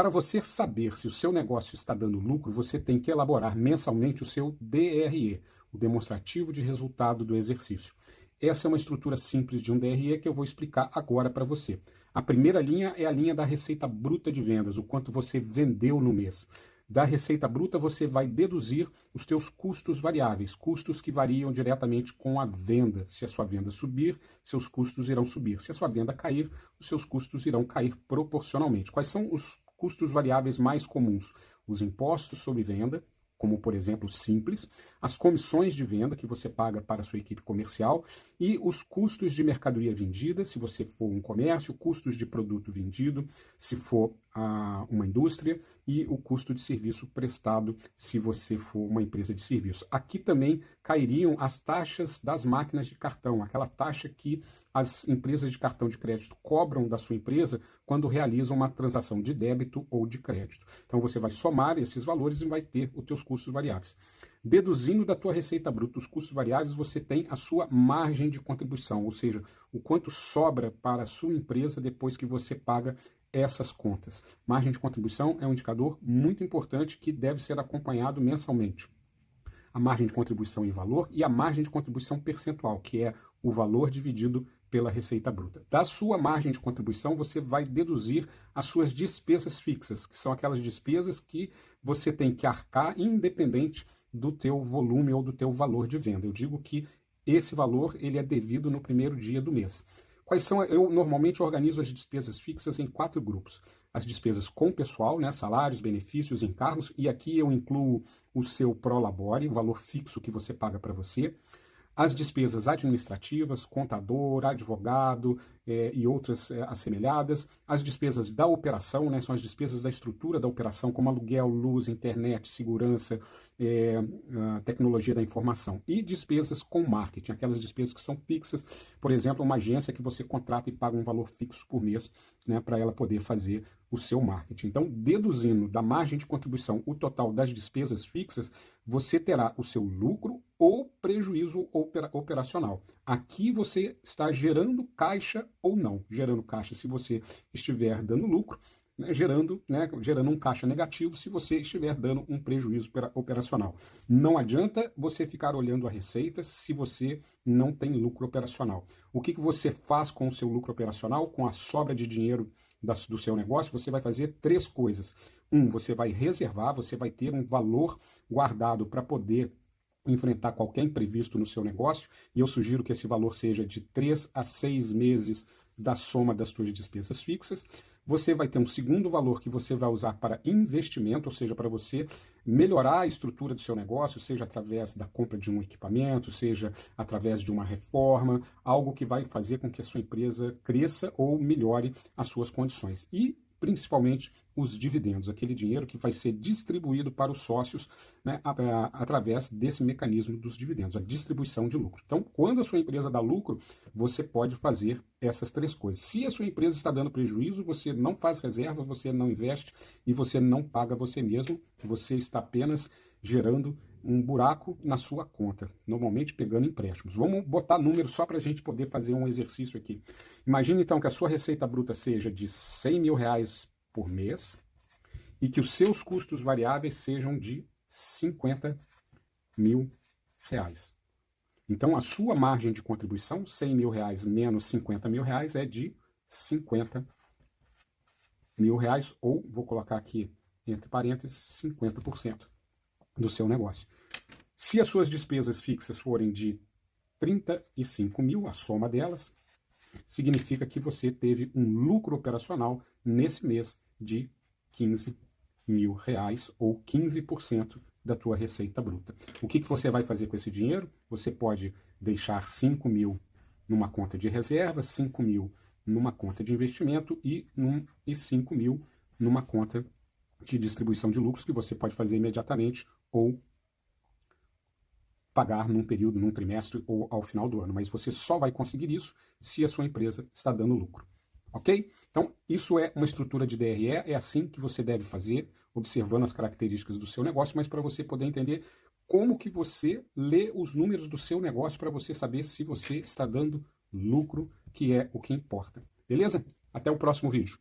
Para você saber se o seu negócio está dando lucro, você tem que elaborar mensalmente o seu DRE, o demonstrativo de resultado do exercício. Essa é uma estrutura simples de um DRE que eu vou explicar agora para você. A primeira linha é a linha da receita bruta de vendas, o quanto você vendeu no mês. Da receita bruta você vai deduzir os teus custos variáveis, custos que variam diretamente com a venda. Se a sua venda subir, seus custos irão subir. Se a sua venda cair, os seus custos irão cair proporcionalmente. Quais são os custos variáveis mais comuns? Os impostos sobre venda, como por exemplo Simples, as comissões de venda que você paga para a sua equipe comercial e os custos de mercadoria vendida, se você for um comércio, custos de produto vendido, se for uma indústria, e o custo de serviço prestado, se você for uma empresa de serviço. Aqui também cairiam as taxas das máquinas de cartão, aquela taxa que as empresas de cartão de crédito cobram da sua empresa quando realizam uma transação de débito ou de crédito. Então você vai somar esses valores e vai ter os teus custos variáveis. Deduzindo da tua receita bruta os custos variáveis, você tem a sua margem de contribuição, ou seja, o quanto sobra para a sua empresa depois que você paga essas contas. Margem de contribuição é um indicador muito importante que deve ser acompanhado mensalmente. A margem de contribuição em valor e a margem de contribuição percentual, que é o valor dividido pela receita bruta. Da sua margem de contribuição, você vai deduzir as suas despesas fixas, que são aquelas despesas que você tem que arcar independente do teu volume ou do teu valor de venda. Eu digo que esse valor ele é devido no primeiro dia do mês. Quais são? Eu normalmente organizo as despesas fixas em 4 grupos. As despesas com pessoal, né, salários, benefícios, encargos, e aqui eu incluo o seu prolabore, o valor fixo que você paga para você. As despesas administrativas, contador, advogado e outras assemelhadas. As despesas da operação, né, são as despesas da estrutura da operação, como aluguel, luz, internet, segurança, tecnologia da informação. E despesas com marketing, aquelas despesas que são fixas. Por exemplo, uma agência que você contrata e paga um valor fixo por mês, né, para ela poder fazer o seu marketing. Então, deduzindo da margem de contribuição o total das despesas fixas, você terá o seu lucro ou prejuízo operacional. Aqui você está gerando caixa ou não. Gerando caixa se você estiver dando lucro, né, gerando um caixa negativo se você estiver dando um prejuízo operacional. Não adianta você ficar olhando a receita se você não tem lucro operacional. O que você faz com o seu lucro operacional, com a sobra de dinheiro do seu negócio? Você vai fazer 3 coisas. Você vai reservar, você vai ter um valor guardado para poder enfrentar qualquer imprevisto no seu negócio, e eu sugiro que esse valor seja de 3 a 6 meses da soma das suas despesas fixas. Você vai ter um segundo valor que você vai usar para investimento, ou seja, para você melhorar a estrutura do seu negócio, seja através da compra de um equipamento, seja através de uma reforma, algo que vai fazer com que a sua empresa cresça ou melhore as suas condições. E principalmente os dividendos, aquele dinheiro que vai ser distribuído para os sócios, né, através desse mecanismo dos dividendos, a distribuição de lucro. Então, quando a sua empresa dá lucro, você pode fazer essas 3 coisas. Se a sua empresa está dando prejuízo, você não faz reserva, você não investe e você não paga você mesmo, você está apenas gerando um buraco na sua conta, normalmente pegando empréstimos. Vamos botar números só para a gente poder fazer um exercício aqui. Imagine então que a sua receita bruta seja de R$100 mil por mês e que os seus custos variáveis sejam de R$50 mil. Então a sua margem de contribuição, R$100 mil menos R$50 mil, é de R$50 mil, ou vou colocar aqui entre parênteses, 50% do seu negócio. Se as suas despesas fixas forem de 35 mil, a soma delas, significa que você teve um lucro operacional nesse mês de R$15 mil, ou 15% da tua receita bruta. O que você vai fazer com esse dinheiro? Você pode deixar 5 mil numa conta de reserva, 5 mil numa conta de investimento e 5 mil numa conta de distribuição de lucros, que você pode fazer imediatamente ou pagar num período, num trimestre ou ao final do ano. Mas você só vai conseguir isso se a sua empresa está dando lucro. Ok? Então, isso é uma estrutura de DRE, é assim que você deve fazer, observando as características do seu negócio, mas para você poder entender como que você lê os números do seu negócio para você saber se você está dando lucro, que é o que importa. Beleza? Até o próximo vídeo.